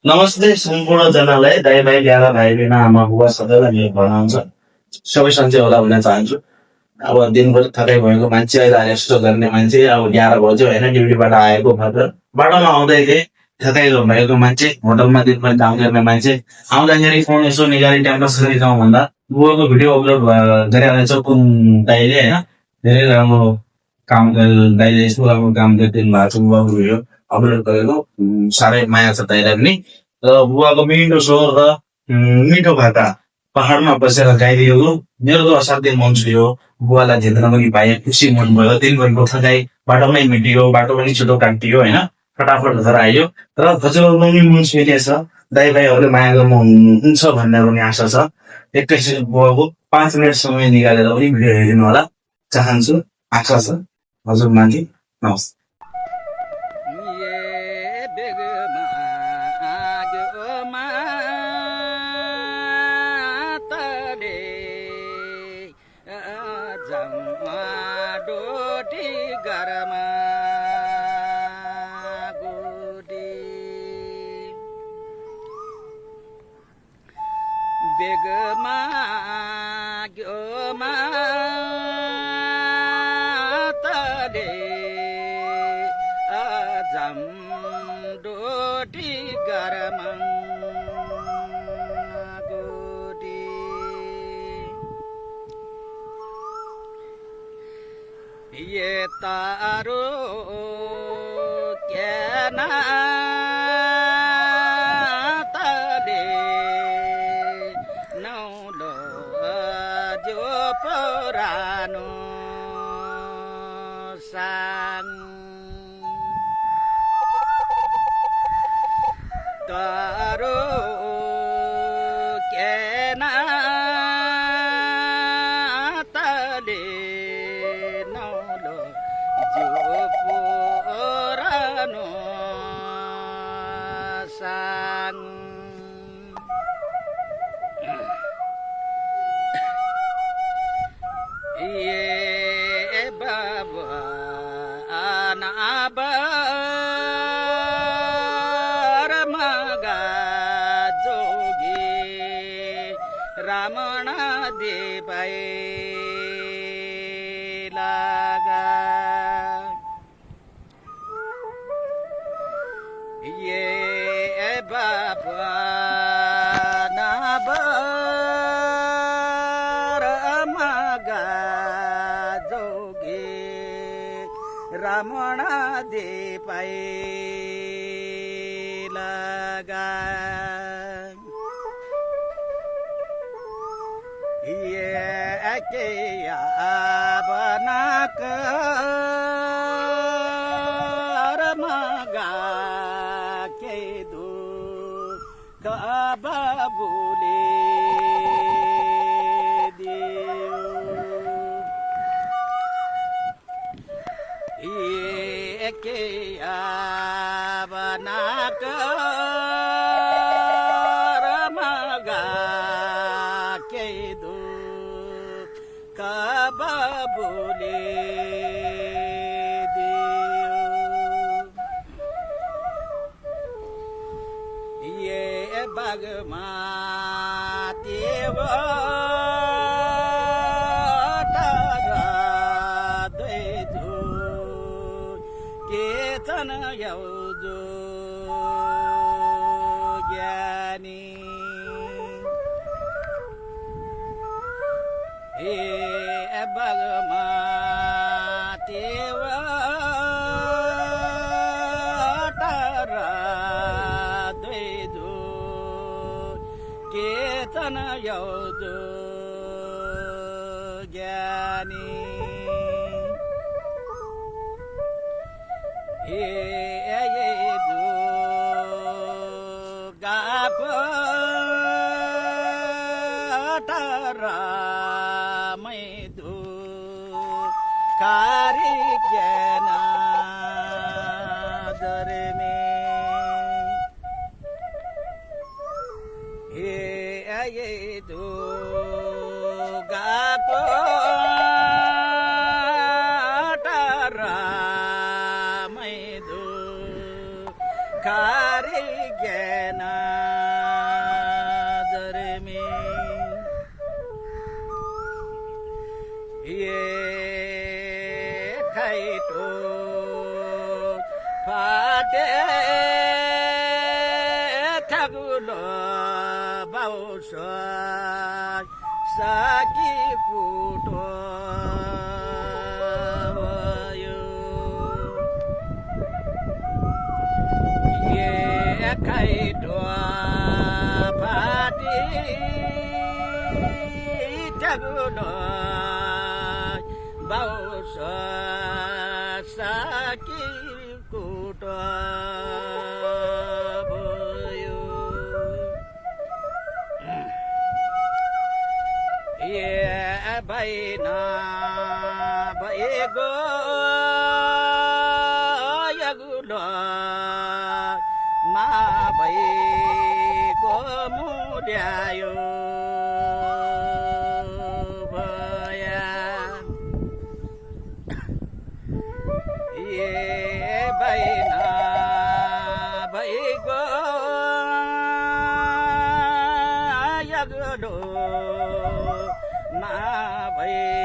नमस्ते सम्पूर्णजनालाई दाइ भाइ ल्याएर भाइ बहिनी आमा बुबा सबैलाई मेरो भनाउँछ सबै सन्चै होला भन्न चाहन्छु। अब दिनभरि थकाइ भएको मान्छे अहिले रेस्ट गर्ने मान्छे अब 11 बज्यो होइन ड्युटीबाट आएको भएर बाटोमा आउँदै थिएँ थकाइ भएको मान्छे होटलमा दिनभरि काम गर्ने मान्छे आउँदाखेरि फोन यसो निकाली टाइम पास गरी जाउँ भन्दा बुबाको भिडियो अपलोड गरिरहेको छ कुन दाइले होइन धेरै राम्रो काम दाइले यस्तो राम्रो काम गरिदिनु भएको छ बुबाको भिडियो अपलोड गरेको साह्रै माया छ दाइलाई पनि र बुबाको मिठो स्वर र मिठो भाका पहाडमा बसेर गाइदिएको मेरो त असाध्यै मन छुयो बुवालाई झेल्न पनि पाएँ खुसी मन भयो दिनभरिको थकाइ बाटोमै मेटियो बाटो पनि छिटो काटियो होइन फटाफट घर आयो र हजुरहरू पनि मन छुइनेछ दाइ भाइहरूले माया गर्नुहुन्छ भन्ने पनि आशा छ एकैछिन बुवाको 5 मिनट समय निकालेर पनि भिडियो हेरिदिनु होला चाहन्छु आशा छ हजुरमाथि नमस्ते बेगमा ग्योमा तले अजम डोटी गरमा गोटी ये तारो केना पुरानो sang तारो केना तले नौलो जो पुरानो sang ये बाबा अनाबर मगा जोगी रमण दे पाए लगा ये बाबा रमणा दे पाए लगा ये के बना कर मगा के दो कबूले के बना कर मगा के दो कब बोले ये बागमा देव केतन यौजो ज्ञानी हे बगमा तेवा तारा द्वैदो केतन यौजो ज्ञानी ये दो गापो तारा मैं दो कारी ज्ञाना दर में ये दो गापो सारी ज्ञान दरमी ये खाइटो फाटे थागुलो बाउस साकी फुटो खाइटो फाटी थागुलो बाउस साकी कुटो भयो ए भैना भएगो यगुलो मा भएको मुड्यायो भया ए भैना भएको यगुलो मा भए